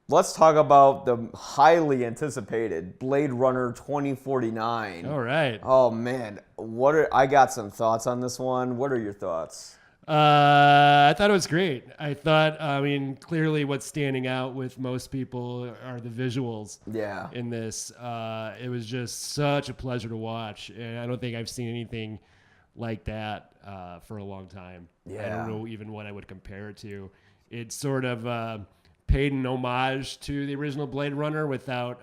let's talk about the highly anticipated Blade Runner 2049. All right. Oh man, I got some thoughts on this one. What are your thoughts? I thought it was great. I mean, clearly what's standing out with most people are the visuals Yeah. in this. It was just such a pleasure to watch. And I don't think I've seen anything like that for a long time. I don't Yeah. know even what I would compare it to. It sort of paid an homage to the original Blade Runner without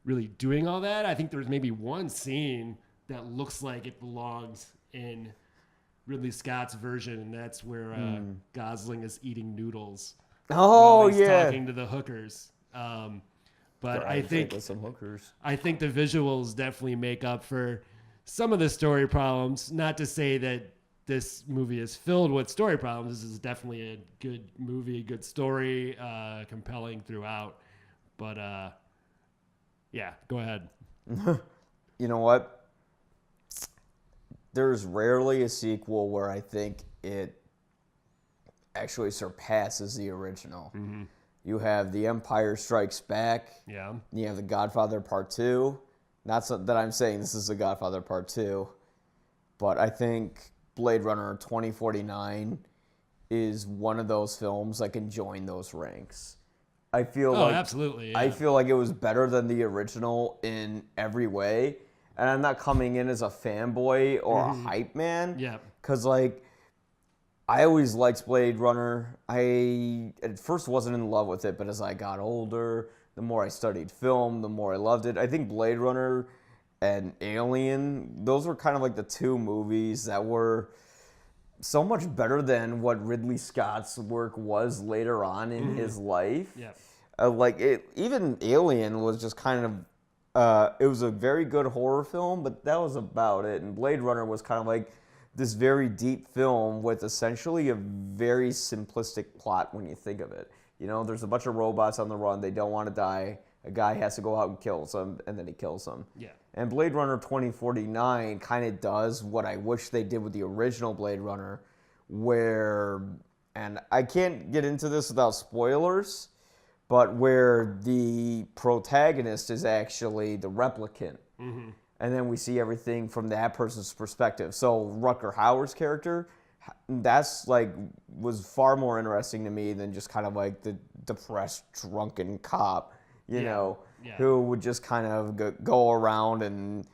really doing all that. I think there was maybe one scene that looks like it belongs in Ridley Scott's version, and that's where Gosling is eating noodles while Oh he's yeah. talking to the hookers. But I Fried drink think with some hookers. I think the visuals definitely make up for some of the story problems. Not to say that this movie is filled with story problems. This is definitely a good movie, good story, compelling throughout. But yeah, go ahead. You know what? There's rarely a sequel where I think it actually surpasses the original. Mm-hmm. You have The Empire Strikes Back. Yeah. You have The Godfather Part 2. Not so that I'm saying this is The Godfather Part 2, but I think Blade Runner 2049 is one of those films that can join those ranks. I feel Oh, like absolutely. Yeah. I feel like it was better than the original in every way. And I'm not coming in as a fanboy or a hype man. Yeah. Because, like, I always liked Blade Runner. I at first wasn't in love with it, but as I got older, the more I studied film, the more I loved it. I think Blade Runner and Alien, those were kind of like the two movies that were so much better than what Ridley Scott's work was later on in his life. Yeah. Even Alien was just kind of, it was a very good horror film, but that was about it. And Blade Runner was kind of like this very deep film with essentially a very simplistic plot when you think of it. You know, there's a bunch of robots on the run. They don't want to die. A guy has to go out and kill them, and then he kills them. Yeah. And Blade Runner 2049 kind of does what I wish they did with the original Blade Runner, where, and I can't get into this without spoilers, but where the protagonist is actually the replicant. Mm-hmm. And then we see everything from that person's perspective. So Rutger Hauer's character, that's like, was far more interesting to me than just kind of like the depressed, drunken cop, you know, who would just kind of go around and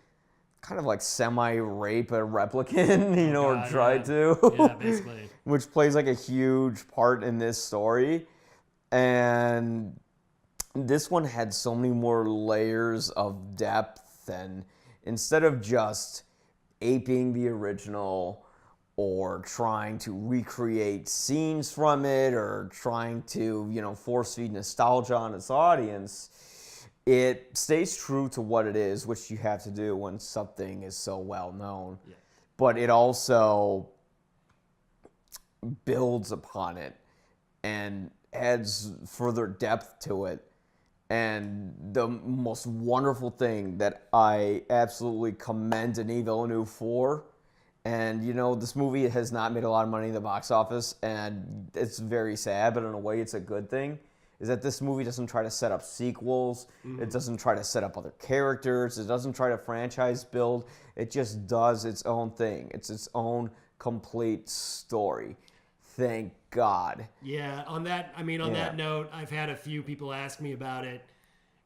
kind of like semi-rape a replicant, you know, or try to. Yeah, basically. Which plays like a huge part in this story. And this one had so many more layers of depth, and instead of just aping the original or trying to recreate scenes from it or trying to, you know, force feed nostalgia on its audience, it stays true to what it is, which you have to do when something is so well known. Yeah. But it also builds upon it and adds further depth to it. And the most wonderful thing that I absolutely commend Denis Villeneuve for, and you know, this movie has not made a lot of money in the box office, and it's very sad, but in a way it's a good thing, is that this movie doesn't try to set up sequels, it doesn't try to set up other characters, it doesn't try to franchise build, it just does its own thing. It's its own complete story. Thank God. Yeah, on that note, I've had a few people ask me about it,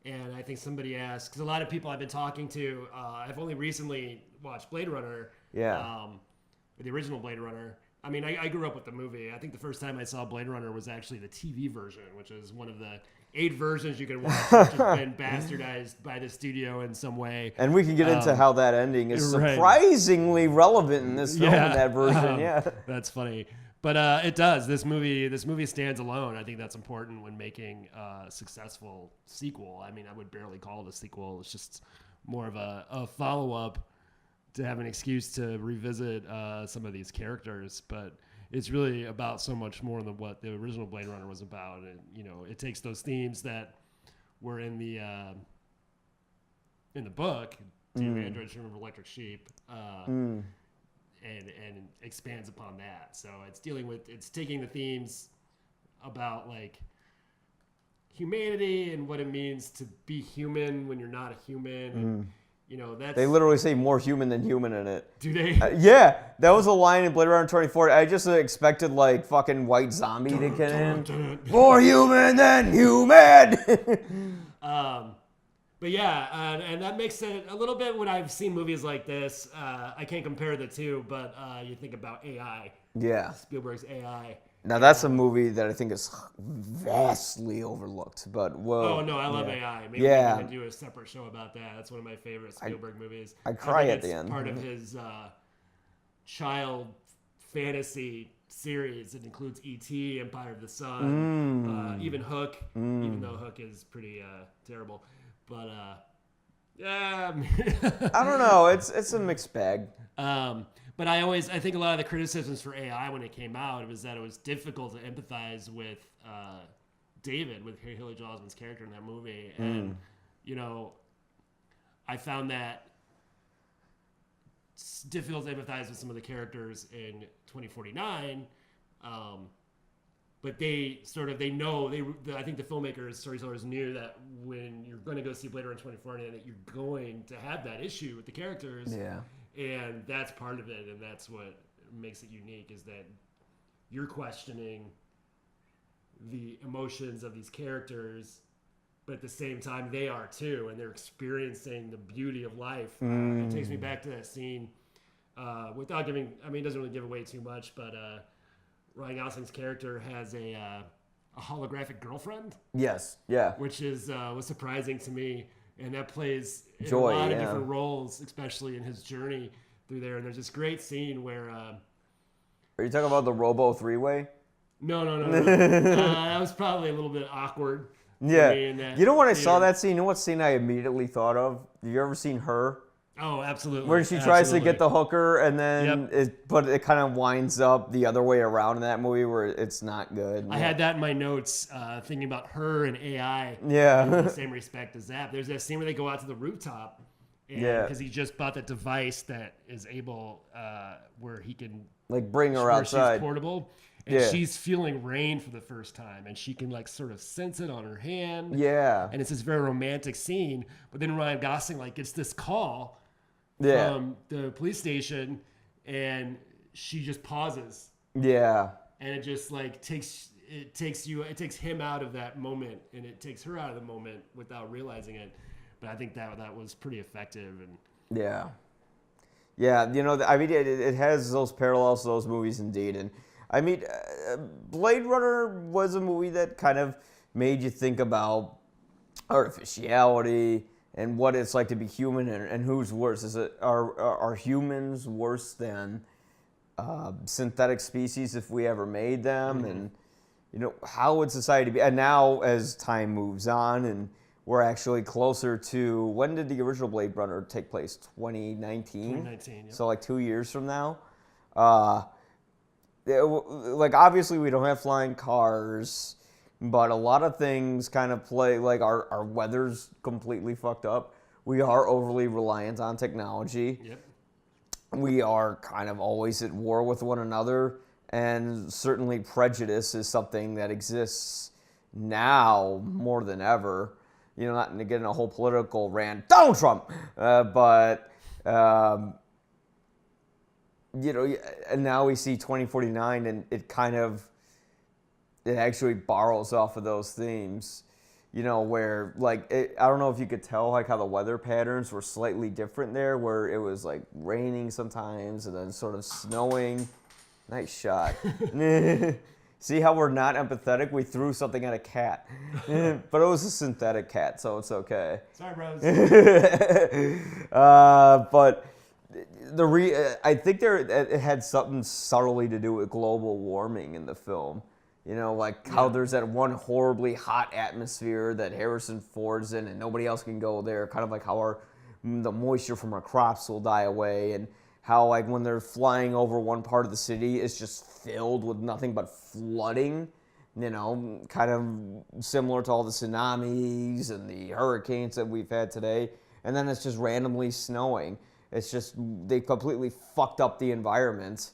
and I think somebody asked, because a lot of people I've been talking to, I've only recently watched Blade Runner, the original Blade Runner. I mean, I grew up with the movie. I think the first time I saw Blade Runner was actually the TV version, which is one of the 8 versions you can watch, which has been bastardized by the studio in some way. And we can get into how that ending is surprisingly relevant in this film, in that version. That's funny. But it does. This movie stands alone. I think that's important when making a successful sequel. I mean, I would barely call it a sequel. It's just more of a follow-up to have an excuse to revisit some of these characters. But it's really about so much more than what the original Blade Runner was about. And, you know, it takes those themes that were in the book, Do Androids Remember Electric Sheep, and expands upon that. So it's taking the themes about like humanity and what it means to be human when you're not a human. And, you know, that's... They literally say more human than human in it. Do they? Yeah, that was a line in Blade Runner 2040. I just expected like fucking white zombie to get in. More human than human. But yeah, and that makes it a little bit when I've seen movies like this. I can't compare the two, but you think about AI. Yeah. Spielberg's AI. Now that's a movie that I think is vastly overlooked, but whoa. Oh no, I love AI. Maybe we can do a separate show about that. That's one of my favorite Spielberg movies. I cry at the end. Part of his child fantasy series. It includes E.T., Empire of the Sun, even Hook, even though Hook is pretty terrible. But yeah, I don't know. It's a mixed bag. But I think a lot of the criticisms for AI when it came out was that it was difficult to empathize with David, with Haley Joel Osment's character in that movie, and you know, I found that it's difficult to empathize with some of the characters in 2049. But I think the filmmakers, storytellers knew that when you're going to go see Blade Runner 2049, that you're going to have that issue with the characters. Yeah. And that's part of it, and that's what makes it unique, is that you're questioning the emotions of these characters, but at the same time they are too, and they're experiencing the beauty of life. It takes me back to that scene, without giving, I mean, it doesn't really give away too much, but Ryan Gosling's character has a holographic girlfriend. Yes, yeah. Which was surprising to me. And that plays in Joy, a lot of different roles, especially in his journey through there. And there's this great scene where... Are you talking about the Robo three-way? No. That was probably a little bit awkward. Yeah. You know when I theater. saw that scene, you know what scene I immediately thought of? Have you ever seen Her? Oh, absolutely. Where she tries to get the hooker, and then but it kind of winds up the other way around in that movie where it's not good. I had that in my notes, thinking about Her and AI. Yeah. In the same respect as that. There's that scene where they go out to the rooftop, because he just bought that device that is able, where he can like bring her where outside. She's portable. And she's feeling rain for the first time, and she can like sort of sense it on her hand. Yeah. And it's this very romantic scene. But then Ryan Gosling like gets this call from the police station, and she just pauses. Yeah. And it just like takes him out of that moment, and it takes her out of the moment without realizing it. But I think that was pretty effective. And yeah, you know, I mean, it has those parallels to those movies indeed. And I mean, Blade Runner was a movie that kind of made you think about artificiality and what it's like to be human, and who's worse. Are humans worse than synthetic species if we ever made them? And you know, how would society be? And now as time moves on, and we're actually closer to, when did the original Blade Runner take place? 2019. 2019. Yep. So like 2 years from now. Like obviously we don't have flying cars, but a lot of things kind of play, like our weather's completely fucked up. We are overly reliant on technology. Yep. We are kind of always at war with one another, and certainly prejudice is something that exists now more than ever. You know, not to get in a whole political rant, Donald Trump, but you know, and now we see 2049, and it actually borrows off of those themes, you know, where like I don't know if you could tell like how the weather patterns were slightly different there, where it was like raining sometimes and then sort of snowing. Nice shot. See how we're not empathetic? We threw something at a cat, but it was a synthetic cat, so it's okay. Sorry, bros. But I think it had something subtly to do with global warming in the film. You know, like how there's that one horribly hot atmosphere that Harrison Ford's in, and nobody else can go there. Kind of like how the moisture from our crops will die away, and how like when they're flying over one part of the city, it's just filled with nothing but flooding. You know, kind of similar to all the tsunamis and the hurricanes that we've had today. And then it's just randomly snowing. It's just, they completely fucked up the environment,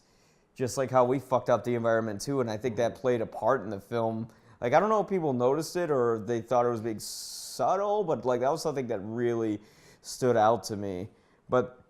just like how we fucked up the environment too. And I think that played a part in the film Like, I don't know if people noticed it or they thought it was being subtle, but like that was something that really stood out to me. But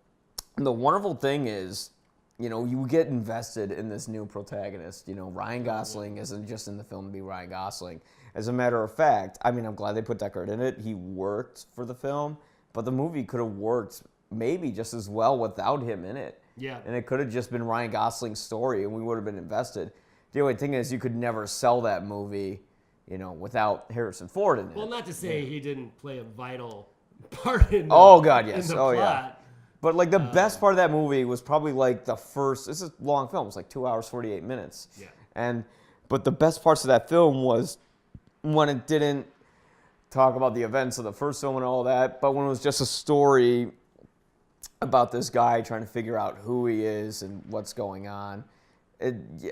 the wonderful thing is, you get invested in this new protagonist. Ryan Gosling isn't just in the film to be Ryan Gosling. As a matter of fact, I mean, I'm glad they put Deckard in it. He worked for the film, but the movie could have worked maybe just as well without him in it. Yeah. And it could have just been Ryan Gosling's story, and we would have been invested. The only thing is, you could never sell that movie, without Harrison Ford in it. Well, not to say he didn't play a vital part in the, Oh, God, yes. in the Oh, plot. yeah. But, like, the best part of that movie was probably, like, the first... This is a long film. It's, like, 2 hours, 48 minutes. Yeah. But the best parts of that film was when it didn't talk about the events of the first film and all that, but when it was just a story about this guy trying to figure out who he is and what's going on.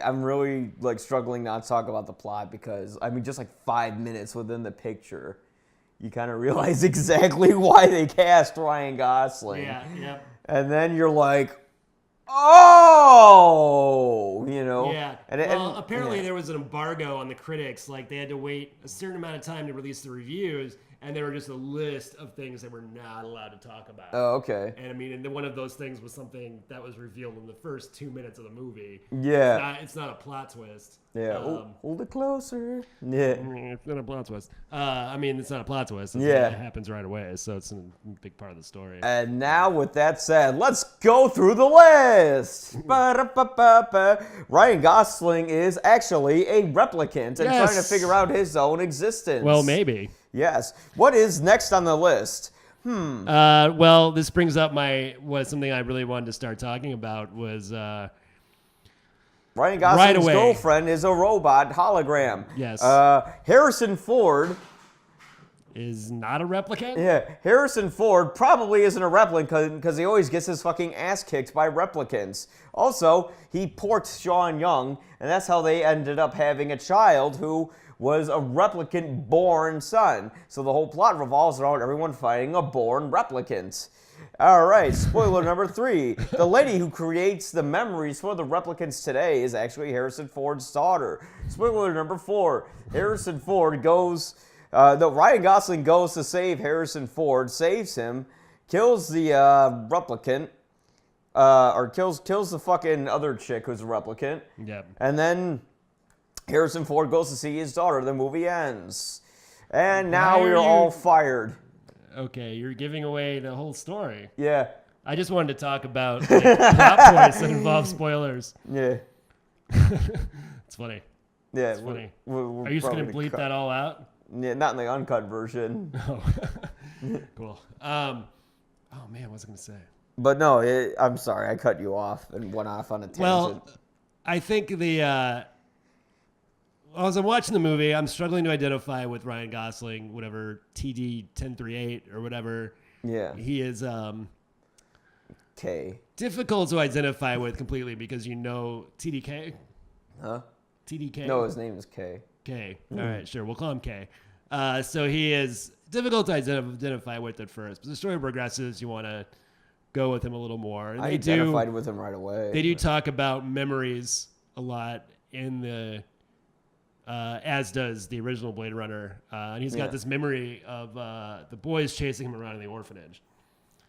I'm really like struggling not to talk about the plot because, I mean, just like 5 minutes within the picture, you kind of realize exactly why they cast Ryan Gosling. Yeah. And then you're like, oh, Yeah. Apparently there was an embargo on the critics. Like, they had to wait a certain amount of time to release the reviews, and there were just a list of things that were not allowed to talk about. Oh, okay. And I mean, and one of those things was something that was revealed in the first 2 minutes of the movie. Yeah. It's not a plot twist. Yeah. Hold it closer. Yeah. It's not a plot twist. I mean, it's not a plot twist. It happens right away, so it's a big part of the story. And now, with that said, let's go through the list. Ba-da-ba-ba-ba. Ryan Gosling is actually a replicant and trying to figure out his own existence. Well, maybe. Yes. What is next on the list? Well, this brings up something I really wanted to start talking about was Ryan Gosling's girlfriend is a robot hologram. Yes. Harrison Ford is not a replicant? Yeah, Harrison Ford probably isn't a replicant because he always gets his fucking ass kicked by replicants. Also, he porked Sean Young, and that's how they ended up having a child who was a replicant-born son. So the whole plot revolves around everyone fighting a born replicant. All right, spoiler number 3. The lady who creates the memories for the replicants today is actually Harrison Ford's daughter. Spoiler number 4. Ryan Gosling goes to save Harrison Ford, saves him, kills the replicant, or kills the fucking other chick who's a replicant. Yep. And then Harrison Ford goes to see his daughter. The movie ends. And now we're all fired. Okay, you're giving away the whole story. Yeah. I just wanted to talk about plot points that involve spoilers. Yeah. It's funny. Yeah. It's funny. We're Are you just going to bleep that all out? Yeah, not in the uncut version. Oh, cool. Oh, man, what was I going to say? But no, I'm sorry. I cut you off and went off on a tangent. Well, I think as I'm watching the movie, I'm struggling to identify with Ryan Gosling, whatever, TD 1038 or whatever. Yeah. He is K. difficult to identify with completely because TDK? Huh? TDK? No, his name is K. K. All right, sure. We'll call him K. So he is difficult to identify with at first. But the story progresses. You want to go with him a little more. And I identified with him right away. They do talk about memories a lot in the... as does the original Blade Runner. And he's got this memory of the boys chasing him around in the orphanage.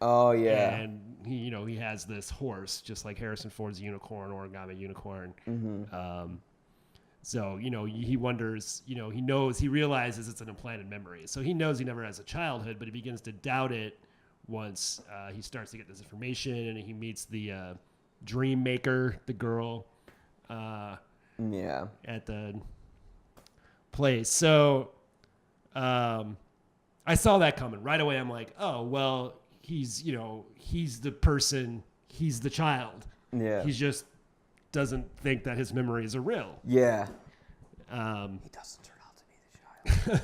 Oh, yeah. And he has this horse, just like Harrison Ford's unicorn, origami unicorn. Mm-hmm. So, he wonders, he realizes it's an implanted memory. So he knows he never has a childhood, but he begins to doubt it once he starts to get this information and he meets the dream maker, the girl, at the place. So I saw that coming right away. I'm like, oh, well, he's the person, he's the child. Yeah. He just doesn't think that his memories are real. Yeah. He doesn't turn out to be the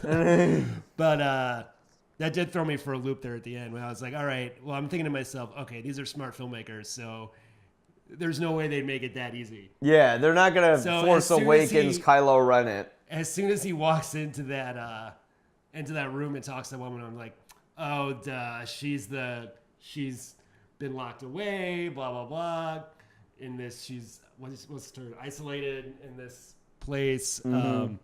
child. But that did throw me for a loop there at the end when I was like, all right, well, I'm thinking to myself, okay, these are smart filmmakers, so there's no way they'd make it that easy. Yeah, they're not going to Force Awakens Kylo Ren it. As soon as he walks into that room and talks to that woman, I'm like, oh, duh, she's been locked away, blah, blah, blah. In this, she's, what's her, isolated in this place. Mm-hmm.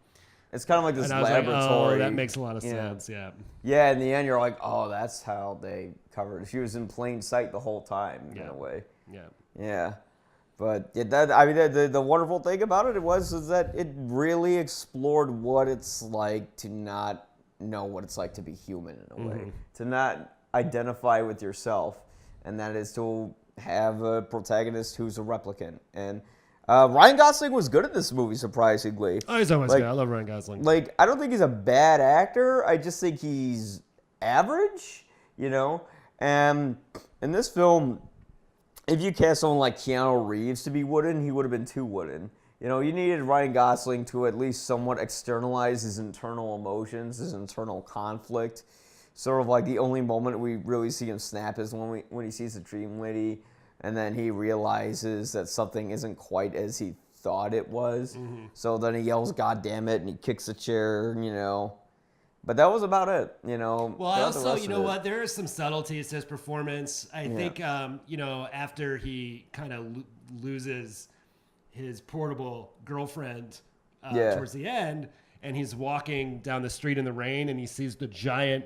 It's kind of like this And I was laboratory. like, oh, that makes a lot of sense. Yeah. Yeah, in the end, you're like, oh, that's how they covered it. She was in plain sight the whole time, in a way. Yeah. Yeah. But the wonderful thing about it is that it really explored what it's like to not know what it's like to be human in a way, to not identify with yourself, and that is to have a protagonist who's a replicant. And Ryan Gosling was good at this movie, surprisingly. Oh, he's always good. I love Ryan Gosling. Like, I don't think he's a bad actor. I just think he's average, And in this film, if you cast someone like Keanu Reeves to be wooden, he would have been too wooden. You needed Ryan Gosling to at least somewhat externalize his internal emotions, his internal conflict. Sort of like the only moment we really see him snap is when he sees the dream lady, and then he realizes that something isn't quite as he thought it was. So then he yells, "God damn it," and he kicks the chair, But that was about it, Well, also, you know what? There are some subtleties to his performance. I think, after he kind of loses his portable girlfriend towards the end, and he's walking down the street in the rain, and he sees the giant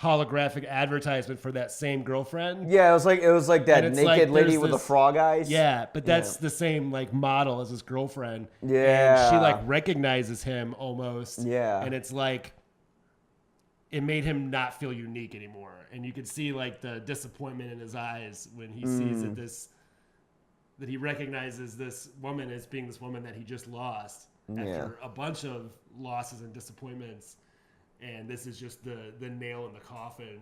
holographic advertisement for that same girlfriend. Yeah, it was like that naked lady with the frog eyes. Yeah, but that's the same model as his girlfriend. Yeah, and she recognizes him almost. Yeah, and it's like it made him not feel unique anymore, and you could see the disappointment in his eyes when he sees that he recognizes this woman as being this woman that he just lost after a bunch of losses and disappointments. And this is just the nail in the coffin.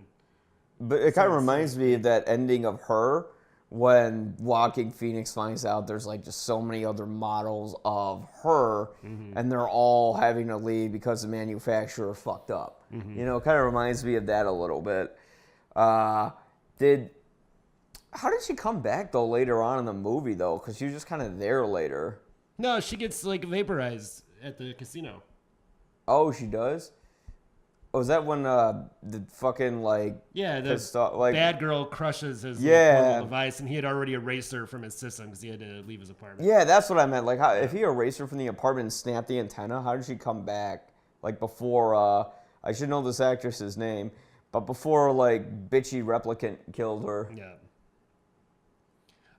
But it kind of reminds me of that ending of Her, when Joaquin Phoenix finds out there's just so many other models of her, and they're all having to leave because the manufacturer fucked up. It kind of reminds me of that a little bit. How did she come back though later on in the movie though? Because she was just kind of there later. No, she gets vaporized at the casino. Oh, she does? Oh, is that when the fucking the bad girl crushes his portable device, and he had already erased her from his system because he had to leave his apartment. Yeah, that's what I meant. If he erased her from the apartment and snapped the antenna, how did she come back? Before I should know this actress's name, but before bitchy replicant killed her. Yeah.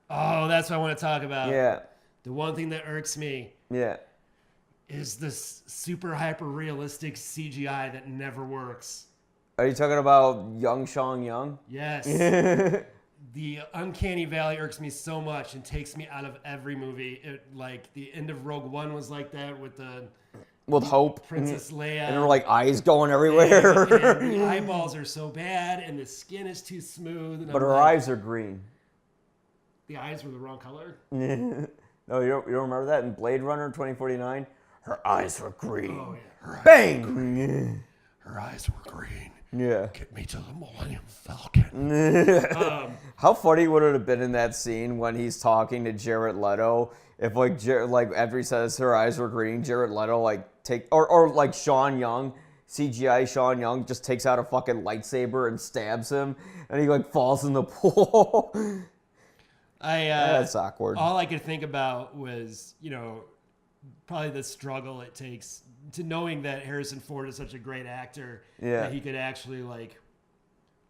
Oh, that's what I want to talk about. Yeah. The one thing that irks me. Yeah. Is this super hyper realistic CGI that never works. Are you talking about young Sean Young? Yes. The uncanny valley irks me so much and takes me out of every movie. The end of Rogue One was like that with Hope, Princess Leia, and her eyes going everywhere. And the eyeballs are so bad, and the skin is too smooth. But her eyes are green. The eyes were the wrong color. No, you don't remember that in Blade Runner 2049? Her eyes were green. Oh, yeah. Bang! Her eyes were green. Yeah. Get me to the Millennium Falcon. How funny would it have been in that scene when he's talking to Jared Leto? If after he says her eyes were green, Jared Leto or Sean Young, CGI Sean Young just takes out a fucking lightsaber and stabs him, and he falls in the pool. That's awkward. All I could think about was probably the struggle it takes to knowing that Harrison Ford is such a great actor that he could actually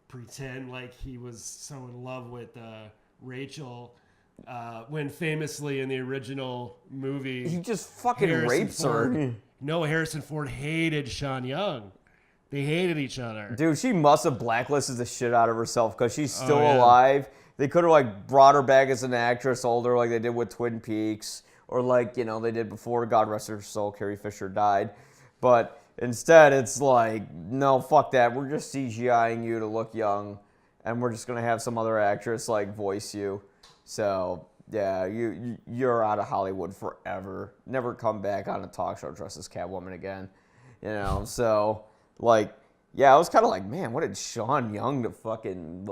pretend like he was so in love with Rachel when famously in the original movie he just fucking rapes her. No, Harrison Ford hated Sean Young. They hated each other. Dude, she must have blacklisted the shit out of herself because she's still alive. They could have brought her back as an actress older like they did with Twin Peaks. Or they did before, God rest her soul, Carrie Fisher died. But instead, it's no, fuck that. We're just CGIing you to look young. And we're just going to have some other actress, voice you. So, yeah, you're out of Hollywood forever. Never come back on a talk show dressed as Catwoman again. So, I was kind of man, what did Sean Young to fucking,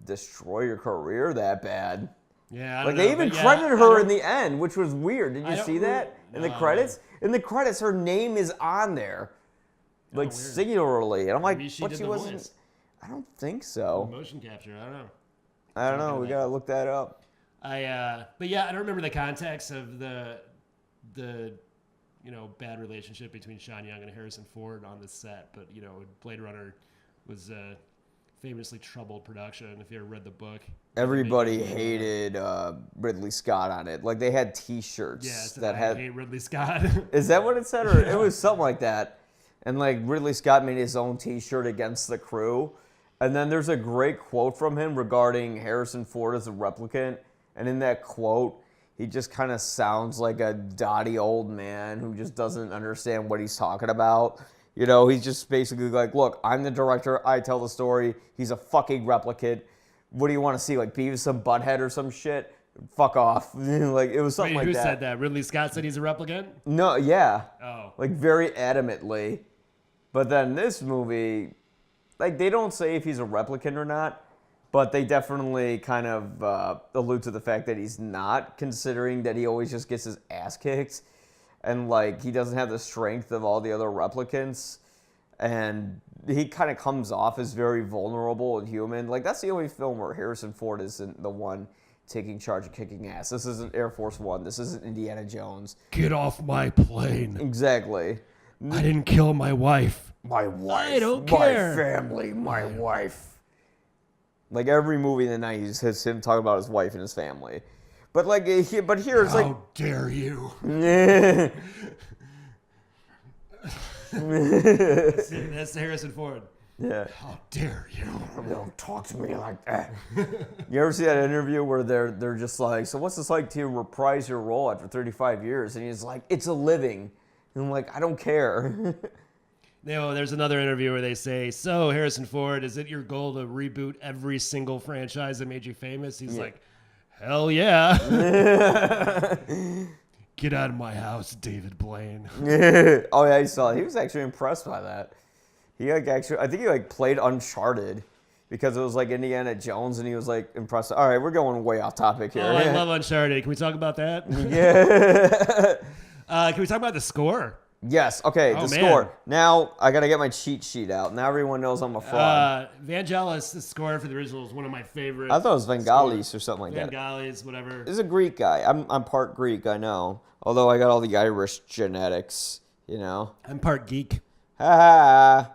destroy your career that bad? Yeah, they even credited her in the end, which was weird. Did you see that in the credits? In the credits, her name is on there, singularly, and I'm Maybe she but did she the wasn't. voice. I don't think so. Motion capture. I don't know. We gotta look that up. But I don't remember the context of the bad relationship between Sean Young and Harrison Ford on the set, but Blade Runner was a famously troubled production. If you ever read the book, everybody hated Ridley Scott on it. Like they had T-shirts that had. I hate Ridley Scott. Is that what it said, or it was something like that? And like Ridley Scott made his own T-shirt against the crew. And then there's a great quote from him regarding Harrison Ford as a replicant. And in that quote, he just kind of sounds like a dotty old man who just doesn't understand what he's talking about. He's just basically like, look, I'm the director. I tell the story. He's a fucking replicant. What do you want to see? Like Beavis and Butthead or some shit? Fuck off. Like it was something like that. Who said that? Ridley Scott said he's a replicant? No, yeah. Oh. Like very adamantly. But then this movie, like they don't say if he's a replicant or not, but they definitely kind of allude to the fact that he's not, considering that he always just gets his ass kicked. And like he doesn't have the strength of all the other replicants. And he kind of comes off as very vulnerable and human. Like that's the only film where Harrison Ford isn't the one taking charge of kicking ass. This isn't Air Force One. This isn't Indiana Jones. Get off my plane. Exactly. I didn't kill my wife. My wife. I don't care. My family. My wife. Like every movie in the 90s has him talking about his wife and his family. But like, but here it's like, how dare you? That's Harrison Ford. Yeah. How dare you? Don't talk to me like that. You ever see that interview where they're just like, so what's this like to reprise your role after 35 years? And he's like, it's a living. And I'm like, I don't care. There's another interview where they say, so Harrison Ford, is it your goal to reboot every single franchise that made you famous? He's like, hell yeah. Get out of my house, David Blaine. Oh yeah, I saw it. He was actually impressed by that. I think he like played Uncharted because it was like Indiana Jones, and he was like impressed. All right, we're going way off topic here. Oh, I love Uncharted. Can we talk about that? Yeah. Can we talk about the score? Yes. Okay. The score. Now I gotta get my cheat sheet out. Now everyone knows I'm a fraud. Vangelis, the score for the original, is one of my favorites. I thought it was Vangelis or something like that. Vangelis, whatever. He's a Greek guy. I'm part Greek. I know. Although I got all the Irish genetics. I'm part geek. Ha.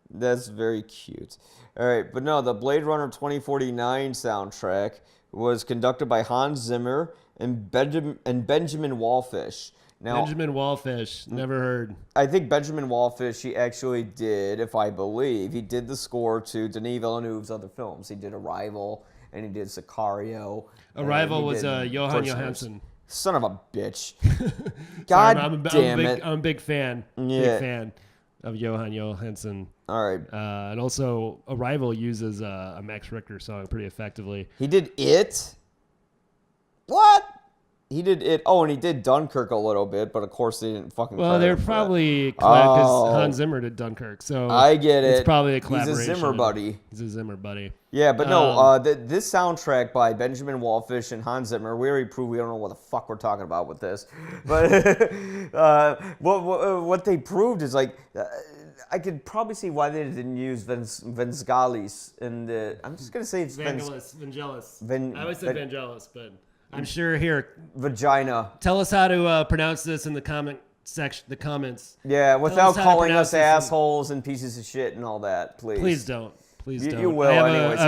That's very cute. All right, but no, the Blade Runner 2049 soundtrack was conducted by Hans Zimmer and Benjamin Wallfish. Now, Benjamin Wallfish, never heard. I think Benjamin Wallfish, he actually did, if I believe, he did the score to Denis Villeneuve's other films. He did Arrival, and he did Sicario. Arrival was Johan Johansson. Son of a bitch. God damn it. I'm a big fan. Yeah. Big fan of Johan Johansson. All right. And also, Arrival uses a Max Richter song pretty effectively. He did It? What? He did It. Oh, and he did Dunkirk a little bit, but of course they didn't fucking. Well, they're probably because Hans Zimmer did Dunkirk, so I get it. It's probably a collaboration. He's a Zimmer buddy. He's a Zimmer buddy. Yeah, but no. This soundtrack by Benjamin Wallfish and Hans Zimmer. We already proved we don't know what the fuck we're talking about with this, but what they proved is like. I could probably see why they didn't use Vangelis in the. I'm just gonna say it's Vangelis. I always said Vangelis, but I'm sure here. Vagina. Tell us how to pronounce this in the comment section, the comments. Yeah, without calling us assholes and pieces of shit and all that, please. Please don't. Please don't. You will, anyways. I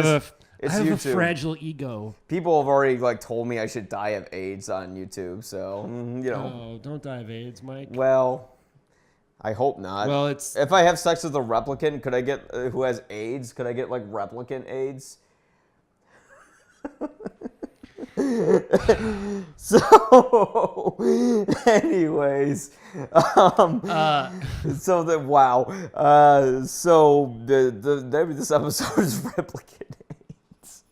have a fragile ego. People have already told me I should die of AIDS on YouTube, so Oh, don't die of AIDS, Mike. Well. I hope not. Well, if I have sex with a replicant, could I get who has AIDS? Could I get replicant AIDS? So, anyways, so that wow, so the name of this episode is replicant AIDS.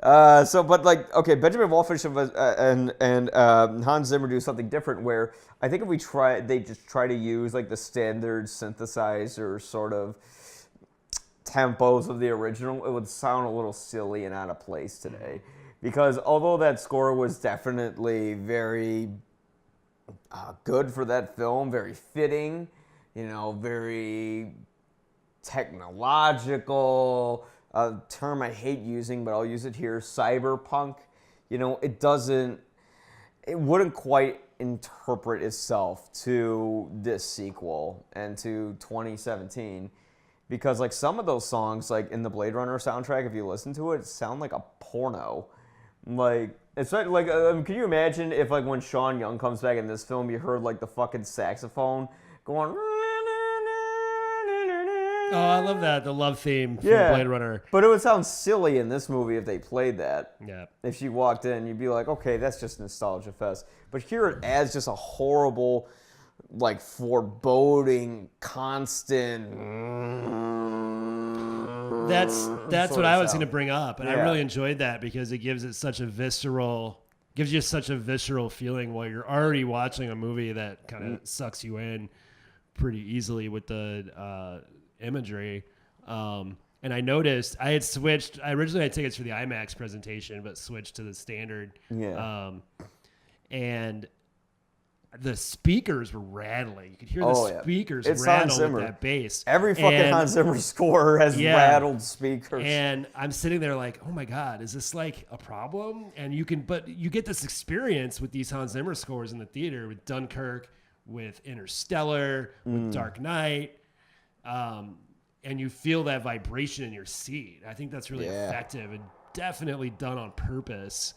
Okay, Benjamin Wallfish and Hans Zimmer do something different where I think if they just try to use the standard synthesizer sort of tempos of the original, it would sound a little silly and out of place today. Because although that score was definitely very good for that film, very fitting, very technological. A term I hate using, but I'll use it here, cyberpunk. It doesn't it wouldn't quite interpret itself to this sequel and to 2017, because like some of those songs, like in the Blade Runner soundtrack, if you listen to it, sound like a porno. Like it's like can you imagine if like when Sean Young comes back in this film, you heard like the fucking saxophone going. Oh, I love that. The love theme from Blade Runner. But it would sound silly in this movie if they played that. Yeah. If she walked in, you'd be like, okay, that's just nostalgia fest. But here it adds just a horrible, like, foreboding, constant. That's what I was going to sound. bring up, and I really enjoyed that because it gives you such a visceral feeling while you're already watching a movie that kind of sucks you in pretty easily with the imagery. And I noticed I had switched. I originally had tickets for the IMAX presentation, but switched to the standard. Yeah. And the speakers were rattling. You could hear the speakers rattle with that bass. Every fucking Hans Zimmer score has rattled speakers. And I'm sitting there like, oh my God, is this like a problem? And you get this experience with these Hans Zimmer scores in the theater with Dunkirk, with Interstellar, with Dark Knight. And you feel that vibration in your seat. I think that's really effective and definitely done on purpose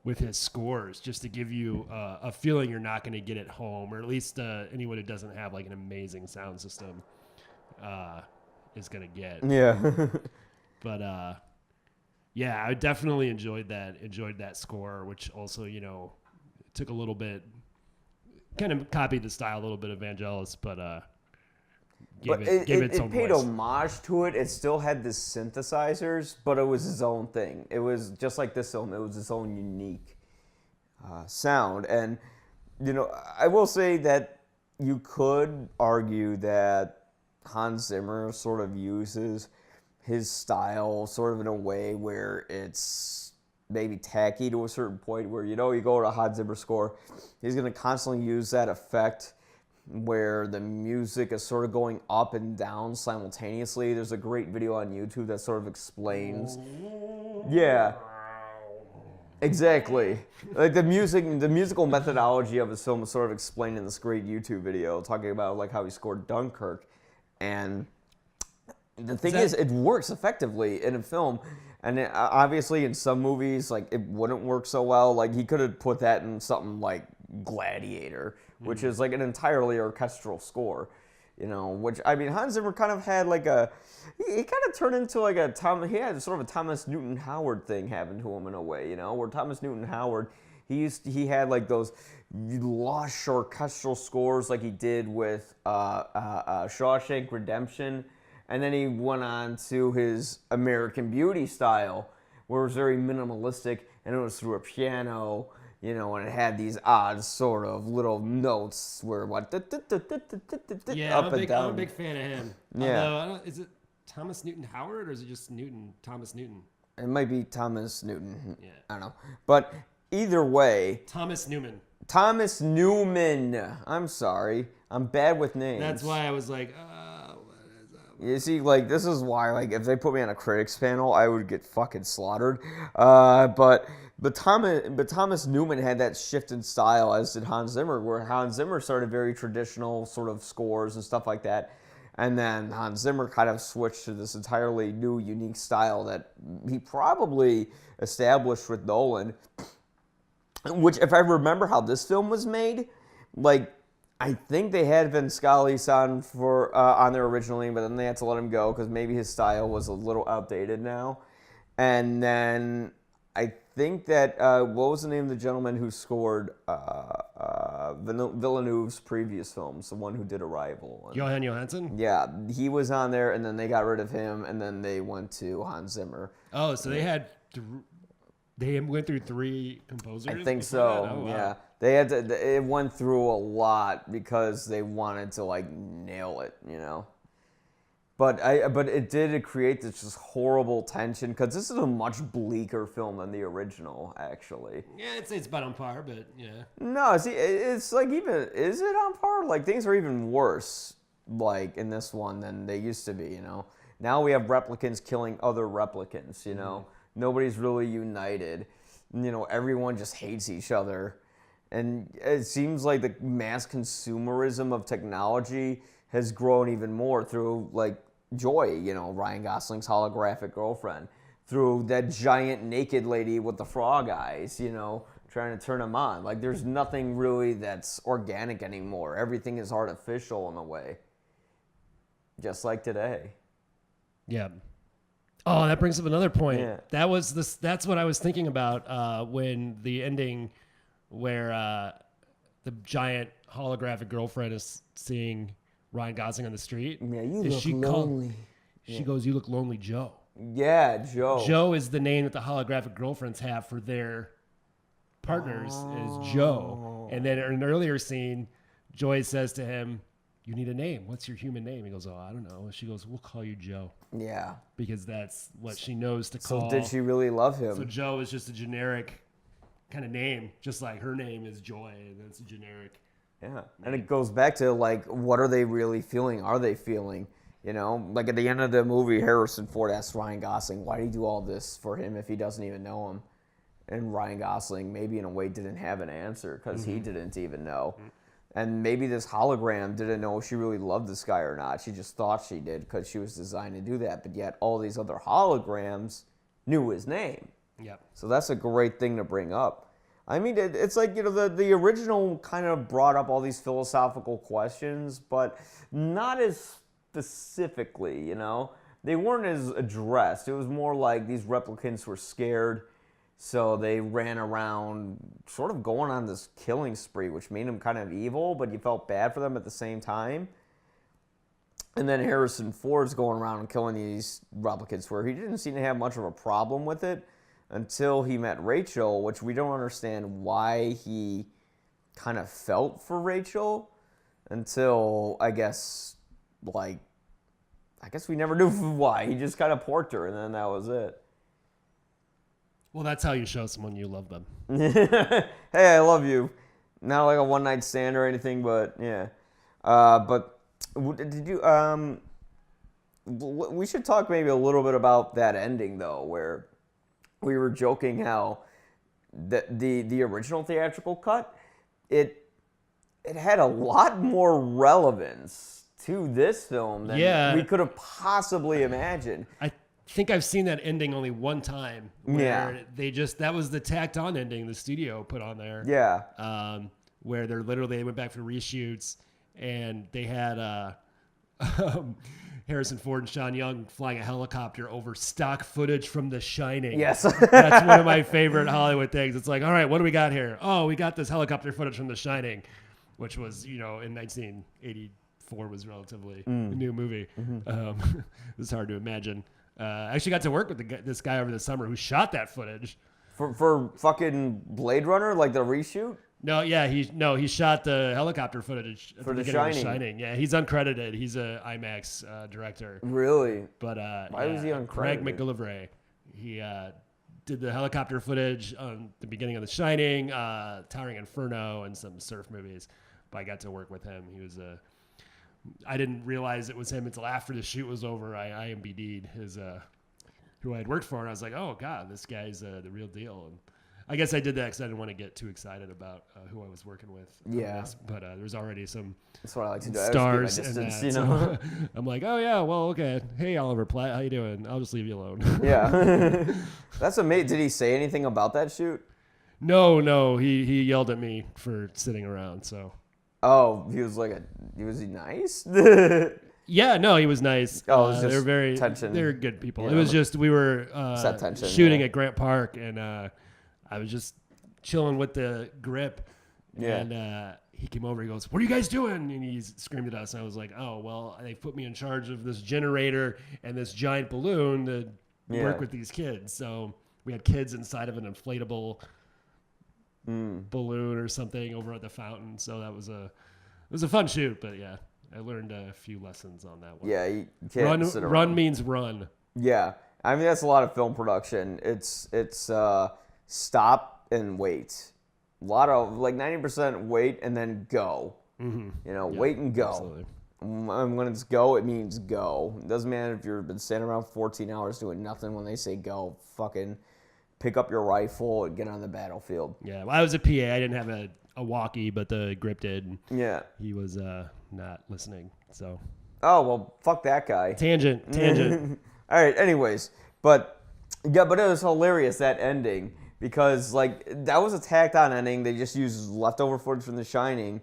with his scores, just to give you a feeling you're not going to get at home, or at least anyone who doesn't have like an amazing sound system is going to get. Yeah. But I definitely enjoyed that score, which also, took a little bit, kind of copied the style a little bit of Vangelis, but it paid homage to it. It still had the synthesizers, but it was its own thing. It was just like this film. It was its own unique sound. And, I will say that you could argue that Hans Zimmer sort of uses his style sort of in a way where it's maybe tacky to a certain point where, you go to a Hans Zimmer score, he's going to constantly use that effect where the music is sort of going up and down simultaneously. There's a great video on YouTube that sort of explains. Yeah. Exactly. Like the musical methodology of his film is sort of explained in this great YouTube video talking about like how he scored Dunkirk. And the thing is, it works effectively in a film. And obviously in some movies, like it wouldn't work so well. Like he could have put that in something like Gladiator, which is like an entirely orchestral score, which, I mean, Hans Zimmer kind of had like he kind of turned into like he had sort of a Thomas Newton Howard thing happen to him in a way, where Thomas Newton Howard, he had like those lush orchestral scores like he did with Shawshank Redemption, and then he went on to his American Beauty style, where it was very minimalistic, and it was through a piano, and it had these odd sort of little notes where what up and down. I'm a big fan of him. Yeah. Although, is it Thomas Newton Howard or is it just Thomas Newton? It might be Thomas Newton. Yeah. I don't know. But either way. Thomas Newman. I'm sorry. I'm bad with names. That's why I was like, what is that? You see, like, this is why, like, if they put me on a critics panel, I would get fucking slaughtered. But Thomas Newman had that shift in style, as did Hans Zimmer, where Hans Zimmer started very traditional sort of scores and stuff like that. And then Hans Zimmer kind of switched to this entirely new, unique style that he probably established with Nolan. Which, if I remember how this film was made, like, I think they had Vince Scully on there originally, but then they had to let him go because maybe his style was a little outdated now. And then I think that, what was the name of the gentleman who scored Villeneuve's previous films, the one who did Arrival? Johan Johansson? Yeah, he was on there, and then they got rid of him, and then they went to Hans Zimmer. Oh, so they had... They went through 3 composers? I think so, oh, wow. Yeah. They had to. It went through a lot because they wanted to, like, nail it, But it did create this just horrible tension because this is a much bleaker film than the original, actually. Yeah, I'd say it's about on par, but yeah. No, see, it's like is it on par? Like, things are even worse, like, in this one than they used to be, Now we have replicants killing other replicants, Nobody's really united. everyone just hates each other. And it seems like the mass consumerism of technology has grown even more through, like, Joy, Ryan Gosling's holographic girlfriend, through that giant naked lady with the frog eyes, trying to turn him on. Like, there's nothing really that's organic anymore. Everything is artificial in a way. Just like today. Yeah. Oh, that brings up another point. Yeah. That's what I was thinking about when the ending where the giant holographic girlfriend is seeing Ryan Gosling on the street. Yeah, you look lonely. She goes, "You look lonely, Joe." Yeah, Joe. Joe is the name that the holographic girlfriends have for their partners is Joe. And then in an earlier scene, Joy says to him, "You need a name. What's your human name?" He goes, "Oh, I don't know." She goes, "We'll call you Joe." Yeah. Because that's what she knows to call. So did she really love him? So Joe is just a generic kind of name, just like her name is Joy, and that's a generic. Yeah. And it goes back to, like, what are they really feeling? Are they feeling? Like at the end of the movie, Harrison Ford asks Ryan Gosling, why did he do all this for him if he doesn't even know him? And Ryan Gosling, maybe in a way, didn't have an answer because he didn't even know. And maybe this hologram didn't know if she really loved this guy or not. She just thought she did because she was designed to do that. But yet all these other holograms knew his name. Yep. So that's a great thing to bring up. I mean, it's like, the original kind of brought up all these philosophical questions, but not as specifically, They weren't as addressed. It was more like these replicants were scared, so they ran around sort of going on this killing spree, which made them kind of evil, but you felt bad for them at the same time. And then Harrison Ford's going around and killing these replicants where he didn't seem to have much of a problem with it until he met Rachel, which we don't understand why he kind of felt for Rachel until, I guess we never knew why. He just kind of porked her, and then that was it. Well, that's how you show someone you love them. Hey, I love you. Not like a one-night stand or anything, but yeah. But did you... we should talk maybe a little bit about that ending, though, where we were joking how the original theatrical cut, it had a lot more relevance to this film than we could have possibly imagined. I think I've seen that ending only one time where that was the tacked on ending the studio put on there. Yeah. Where they went back for reshoots and they had Harrison Ford and Sean Young flying a helicopter over stock footage from The Shining. Yes. That's one of my favorite Hollywood things. It's like, all right, what do we got here? Oh, we got this helicopter footage from The Shining, which was, in 1984 was relatively a new movie. It's hard to imagine. I actually got to work with this guy over the summer who shot that footage. For fucking Blade Runner, like the reshoot? No, yeah, he shot the helicopter footage at For the The beginning of Shining. The Shining. Yeah, he's uncredited. He's a IMAX director. Really? But why was he uncredited? Craig McGillivray. He did the helicopter footage on the beginning of The Shining, Towering Inferno, and some surf movies. But I got to work with him. He was I didn't realize it was him until after the shoot was over. I IMDb'd his who I had worked for, and I was like, oh god, this guy's the real deal. And I guess I did that because I didn't want to get too excited about who I was working with. Yeah. But there was already some That's what I like to do. stars I just and distance, that. So I'm like, oh yeah, well, okay. Hey, Oliver Platt, how you doing? I'll just leave you alone. Yeah. That's amazing. Did he say anything about that shoot? No. He yelled at me for sitting around. So. Oh, he was he nice? Yeah, no, he was nice. Oh, it was just they're very tension. They're good people. You It know, was just we were set tension, shooting yeah. at Grant Park, and I was just chilling with the grip. Yeah. And he came over. He goes, "What are you guys doing?" And he screamed at us. And I was like, "Oh, well, they put me in charge of this generator and this giant balloon to work with these kids." So we had kids inside of an inflatable balloon or something over at the fountain. So that was it was a fun shoot. But yeah, I learned a few lessons on that one. Yeah, you can't sit around. Run means run. Yeah, I mean that's a lot of film production. It's stop and wait. A lot of 90% wait and then go. Mm-hmm. Wait and go. Absolutely. And when it's go, it means go. It doesn't matter if you've been standing around 14 hours doing nothing. When they say go, fucking pick up your rifle and get on the battlefield. Yeah, well, I was a PA. I didn't have a walkie, but the grip did. Yeah. He was not listening. So. Oh, well, fuck that guy. Tangent. All right, anyways. But it was hilarious, that ending, because, like, that was a tacked on ending. They just used leftover footage from The Shining.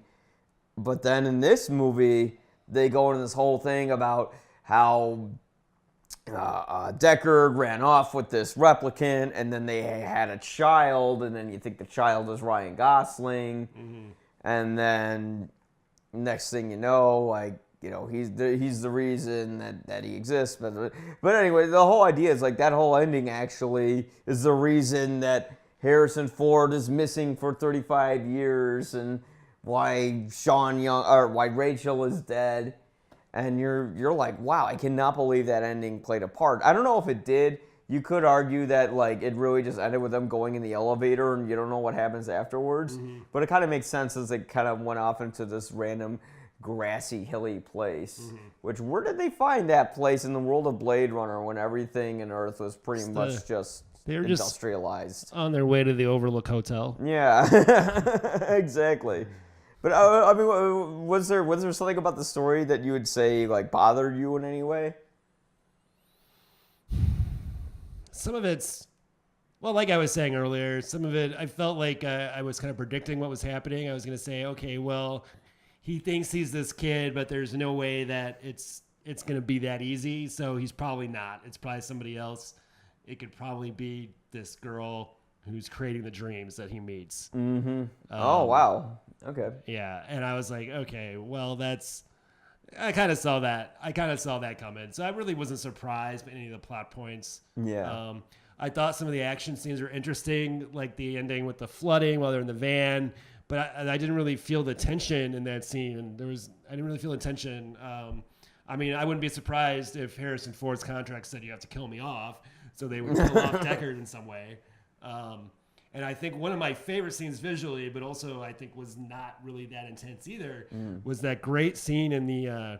But then in this movie, they go into this whole thing about how Deckard ran off with this replicant, and then they had a child, and then you think the child is Ryan Gosling. Mm-hmm. And then next thing you know, like, you know, he's the reason that he exists. But anyway, the whole idea is like that whole ending actually is the reason that Harrison Ford is missing for 35 years and why why Rachel is dead. And you're like, wow, I cannot believe that ending played a part. I don't know if it did. You could argue that like it really just ended with them going in the elevator and you don't know what happens afterwards. Mm-hmm. But it kind of makes sense as they kind of went off into this random grassy, hilly place. Mm-hmm. Which, where did they find that place in the world of Blade Runner when everything in Earth was pretty much just industrialized? Just on their way to the Overlook Hotel. Yeah, exactly. But I mean, was there something about the story that you would say like bothered you in any way? Some of it's, well, like I was saying earlier, some of it I felt like I was kind of predicting what was happening. I was going to say, okay, well, he thinks he's this kid, but there's no way that it's going to be that easy. So he's probably not. It's probably somebody else. It could probably be this girl who's creating the dreams that he meets. Mm-hmm. Oh, wow. Okay. Yeah. And I was like, okay, well, I kind of saw that. I kind of saw that coming. So I really wasn't surprised by any of the plot points. Yeah. I thought some of the action scenes were interesting, like the ending with the flooding while they're in the van. But I didn't really feel the tension in that scene. I didn't really feel the tension. I mean, I wouldn't be surprised if Harrison Ford's contract said you have to kill me off, so they would kill off Deckard in some way. And I think one of my favorite scenes visually, but also I think was not really that intense either, was that great scene in the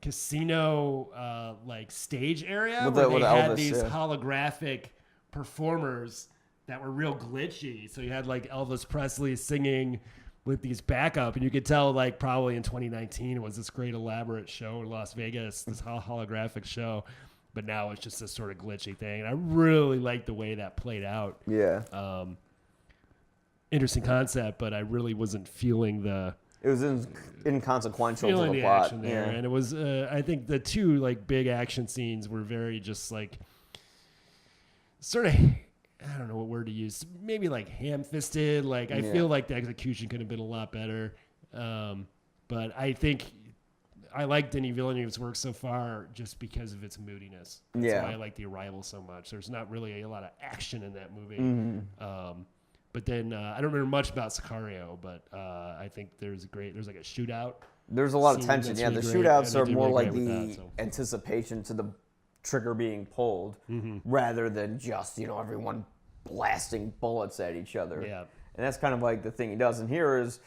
casino like stage area where they had these holographic performers that were real glitchy. So you had like Elvis Presley singing with these backup, and you could tell like probably in 2019 it was this great elaborate show in Las Vegas, this holographic show. But now it's just this sort of glitchy thing. And I really like the way that played out. Yeah. Interesting concept, but I really wasn't feeling the... It was inconsequential to the plot. Action there. Yeah. And it was, I think the two like big action scenes were very just like sort of... I don't know what word to use. Maybe like ham-fisted. Like I feel like the execution could have been a lot better. But I think I like Denis Villeneuve's work so far just because of its moodiness. That's why I like The Arrival so much. There's not really a lot of action in that movie. Mm-hmm. But then I don't remember much about Sicario, but I think there's like a shootout. There's a lot of tension. Yeah, the shootouts are more like the anticipation to the trigger being pulled rather than just, everyone blasting bullets at each other. Yeah. And that's kind of like the thing he does. And here is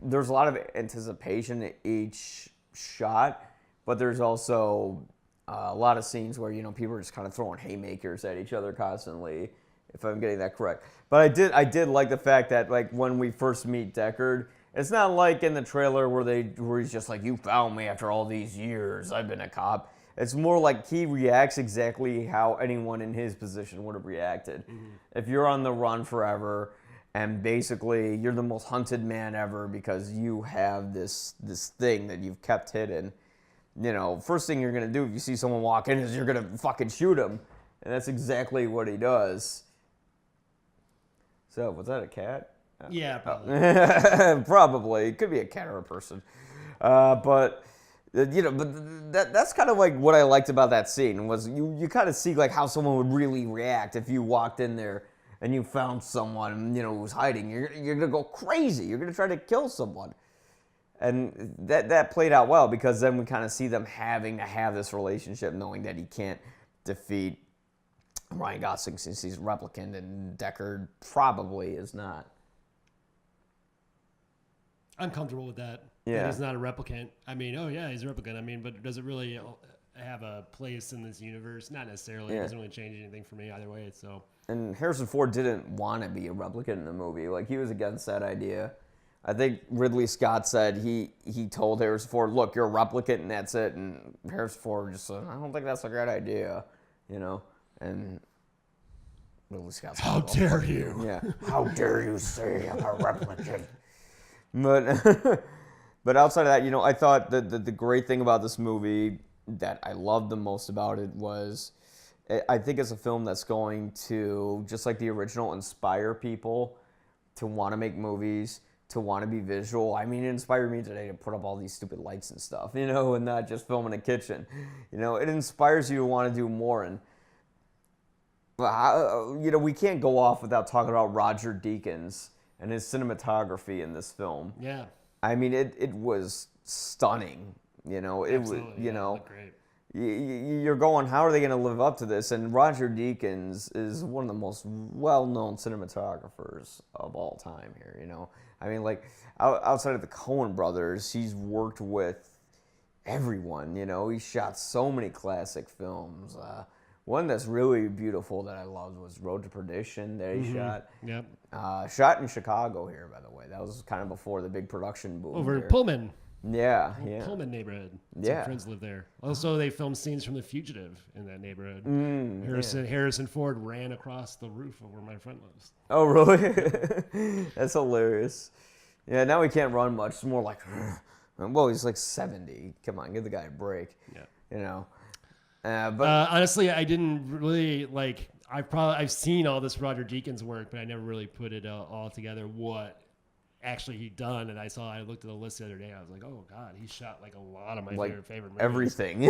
there's a lot of anticipation at each shot, but there's also a lot of scenes where, people are just kind of throwing haymakers at each other constantly, if I'm getting that correct. But I did like the fact that, like, when we first meet Deckard, it's not like in the trailer where he's just like, you found me after all these years, I've been a cop. It's more like he reacts exactly how anyone in his position would have reacted. Mm-hmm. If you're on the run forever and basically you're the most hunted man ever because you have this thing that you've kept hidden, first thing you're going to do if you see someone walk in is you're going to fucking shoot him. And that's exactly what he does. So, was that a cat? Yeah, probably. Probably. It could be a cat or a person. But that's kind of like what I liked about that scene was you kind of see like how someone would really react if you walked in there and you found someone who was hiding. You're gonna go crazy. You're gonna try to kill someone, and that played out well because then we kind of see them having to have this relationship, knowing that he can't defeat Ryan Gosling since he's a replicant and Deckard probably is not. I'm comfortable with that. Yeah. That he's not a replicant. I mean, oh yeah, he's a replicant. I mean, but does it really have a place in this universe? Not necessarily. It doesn't really change anything for me either way. So And Harrison Ford didn't want to be a replicant in the movie. Like, he was against that idea. I think Ridley Scott said he told Harrison Ford, look, you're a replicant and that's it. And Harrison Ford just said, I don't think that's a great idea, you know? And Ridley Scott's how dare you? Yeah. How dare you say I'm a replicant? But outside of that, you know, I thought that the great thing about this movie that I loved the most about it was I think it's a film that's going to, just like the original, inspire people to want to make movies, to want to be visual. I mean, it inspired me today to put up all these stupid lights and stuff, you know, and not just film in a kitchen. You know, it inspires you to want to do more. And, you know, we can't go off without talking about Roger Deakins and his cinematography in this film. Yeah. I mean, it was stunning. You know, it Absolutely, was, you know. Great. You're going, how are they going to live up to this? And Roger Deakins is one of the most well-known cinematographers of all time here, you know. I mean, like, outside of the Coen brothers, he's worked with everyone, you know. He shot so many classic films. One that's really beautiful that I loved was Road to Perdition that he shot. Yep. Shot in Chicago here, by the way. That was kind of before the big production boom. Over in here. Pullman. Yeah. Pullman neighborhood. Yeah. Some friends live there. Also, they filmed scenes from The Fugitive in that neighborhood. Yeah. Harrison Ford ran across the roof of where my friend lives. Oh, really? That's hilarious. Yeah, now he can't run much. It's more like, well, he's like 70. Come on, give the guy a break. Yeah. You know. But honestly, I didn't really like. I've seen all this Roger Deakins work, but I never really put it all together. What actually he'd done, and I looked at the list the other day. I was like, oh god, he shot like a lot of my favorite movies. Everything.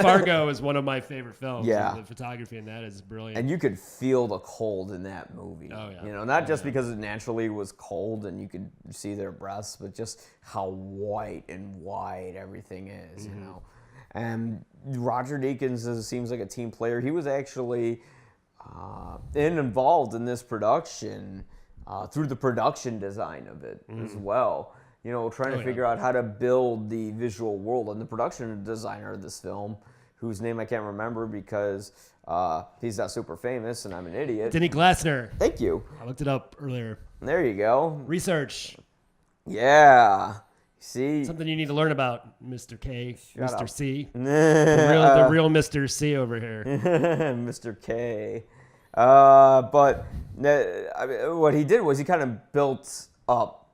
Fargo is one of my favorite films. Yeah, the photography in that is brilliant. And you could feel the cold in that movie. Oh yeah. You know, not just because it naturally was cold and you could see their breaths, but just how white and wide everything is. You know, and Roger Deakins seems like a team player. He was actually involved in this production. Through the production design of it as well. You know, trying to figure out how to build the visual world. And the production designer of this film, whose name I can't remember because he's not super famous and I'm an idiot. Denny Glassner. Thank you. I looked it up earlier. There you go. Research. Yeah. See? Something you need to learn about, Mr. K, Shut Mr. up. C. The real Mr. C over here. Mr. K. But I mean, what he did was he kind of built up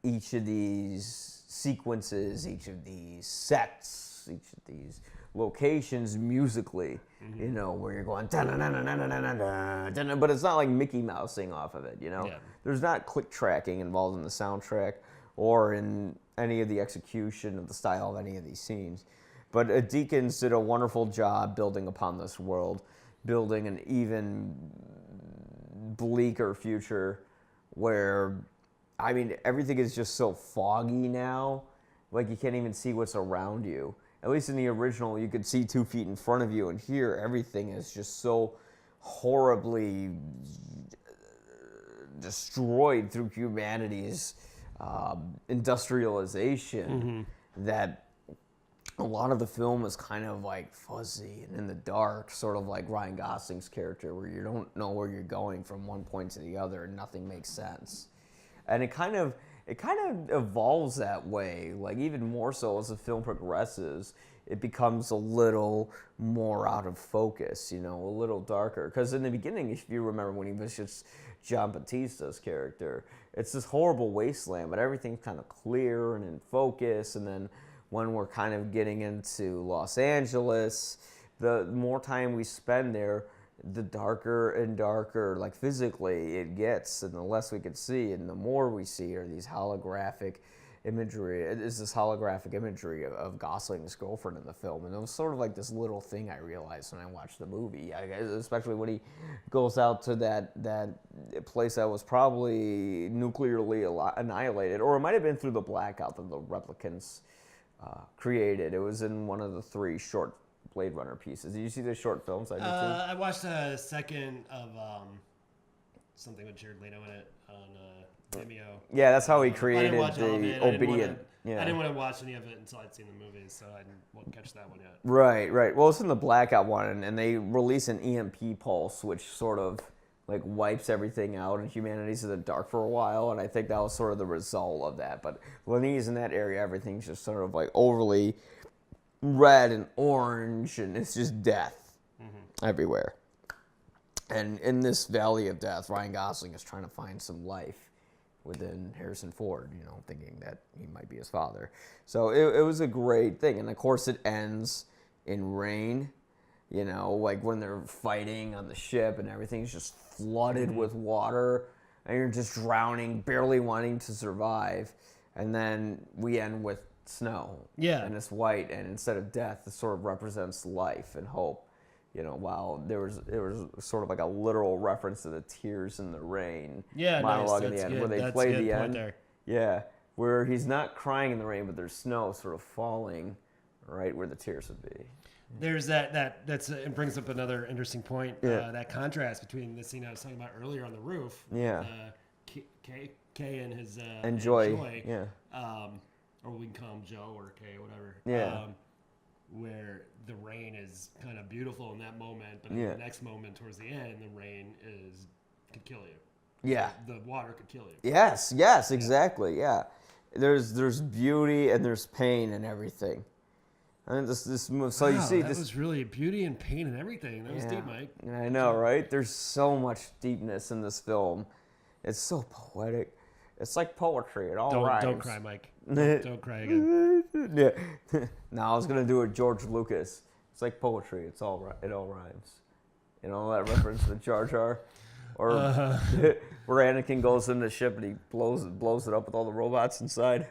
each of these sequences, each of these sets, each of these locations musically, you know, where you're going, but it's not like Mickey Mousing off of it, you know? Yeah. There's not click tracking involved in the soundtrack or in any of the execution of the style of any of these scenes. But Deakins did a wonderful job building upon this world, building an even bleaker future where, I mean, everything is just so foggy now, like you can't even see what's around you. At least in the original, you could see 2 feet in front of you, and here everything is just so horribly destroyed through humanity's industrialization that a lot of the film is kind of like fuzzy and in the dark, sort of like Ryan Gosling's character, where you don't know where you're going from one point to the other and nothing makes sense. And it kind of evolves that way, like even more so as the film progresses. It becomes a little more out of focus, you know, a little darker. Because in the beginning, if you remember when he was just John Batista's character, it's this horrible wasteland, but everything's kind of clear and in focus. And then when we're kind of getting into Los Angeles, the more time we spend there, the darker and darker, like physically, it gets, and the less we can see, and the more we see are these holographic imagery. It is this holographic imagery of Gosling's girlfriend in the film, and it was sort of like this little thing I realized when I watched the movie, especially when he goes out to that place that was probably nuclearly annihilated, or it might have been through the blackout that the replicants created. It was in one of the 3 short Blade Runner pieces. Did you see the short films I did too? I watched a second of something with Jared Leto in it on Vimeo. Yeah, that's how he I didn't created watch all of the it. I obedient. didn't want to watch any of it until I'd seen the movies, so I didn't catch that one yet. Right. Well, it's in the blackout one, and they release an EMP pulse, which sort of like wipes everything out and humanity's in the dark for a while, and I think that was sort of the result of that. But when he's in that area, everything's just sort of like overly red and orange, and it's just death everywhere. And in this valley of death, Ryan Gosling is trying to find some life within Harrison Ford, thinking that he might be his father. So it was a great thing. And of course it ends in rain, like when they're fighting on the ship and everything's just flooded with water and you're just drowning, barely wanting to survive. And then we end with snow. Yeah. And it's white, and instead of death, it sort of represents life and hope. While there was sort of like a literal reference to the tears in the rain monologue in the end, where they play the end. There. Yeah, where he's not crying in the rain, but there's snow sort of falling right where the tears would be. There's that's it brings up another interesting point. Yeah. That contrast between the scene I was talking about earlier on the roof. Yeah. Kay and his Joy. Yeah. Or we can call him Joe or Kay, whatever. Yeah. Where the rain is kind of beautiful in that moment, but in the next moment towards the end, the rain could kill you. Yeah. The water could kill you. Yes, exactly. Yeah. There's beauty and there's pain and everything. And this move. So you see, that was really beauty and pain and everything. That was deep, Mike. I know, right? There's so much deepness in this film. It's so poetic. It's like poetry. It all rhymes. Don't cry, Mike. Don't cry again. Yeah. No, I was gonna do a George Lucas. It's like poetry. It all rhymes. That reference to Jar Jar, or where Anakin goes in the ship and he blows it up with all the robots inside,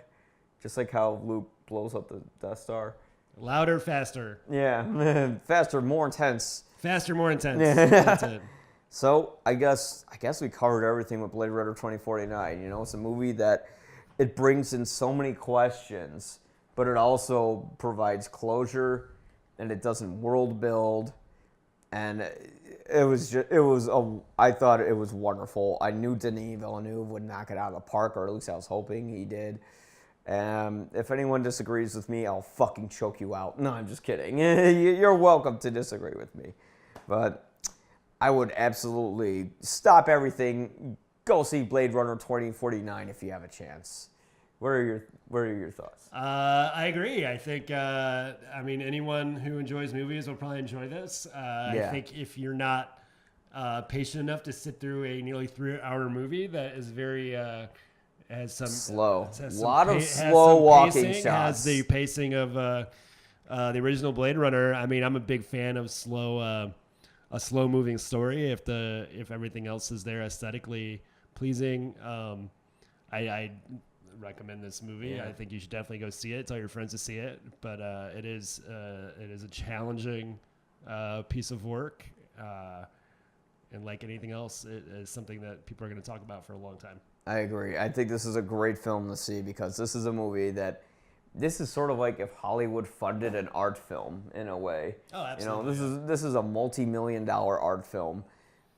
just like how Luke blows up the Death Star. Louder, faster. Yeah, faster, more intense. Faster, more intense. That's it. So I guess we covered everything with Blade Runner 2049. It's a movie that it brings in so many questions, but it also provides closure, and it doesn't world build, and I thought it was wonderful. I knew Denis Villeneuve would knock it out of the park, or at least I was hoping he did. If anyone disagrees with me, I'll fucking choke you out. No, I'm just kidding. You're welcome to disagree with me, but I would absolutely stop everything. Go see Blade Runner 2049 if you have a chance. What are your thoughts? I agree. I think anyone who enjoys movies will probably enjoy this. I think if you're not patient enough to sit through a nearly 3-hour movie that is very has some slow, a lot of slow walking pacing, shots. Has the pacing of the original Blade Runner. I mean, I'm a big fan of a slow moving story. If everything else is there aesthetically pleasing, I recommend this movie. Yeah. I think you should definitely go see it. Tell your friends to see it. But it is a challenging piece of work, and like anything else, it is something that people are going to talk about for a long time. I agree. I think this is a great film to see because this is a movie that. This is sort of like if Hollywood funded an art film in a way. Oh, absolutely. This is a multi-million-dollar art film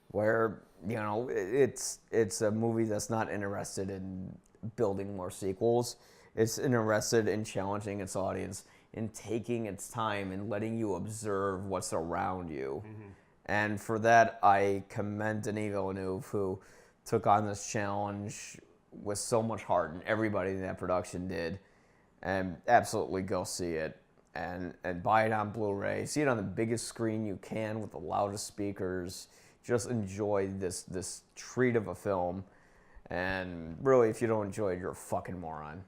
where it's a movie that's not interested in building more sequels. It's interested in challenging its audience, in taking its time and letting you observe what's around you. Mm-hmm. And for that, I commend Denis Villeneuve, who took on this challenge with so much heart, and everybody in that production did. And absolutely go see it and buy it on Blu-ray. See it on the biggest screen you can with the loudest speakers. Just enjoy this treat of a film. And really, if you don't enjoy it, you're a fucking moron.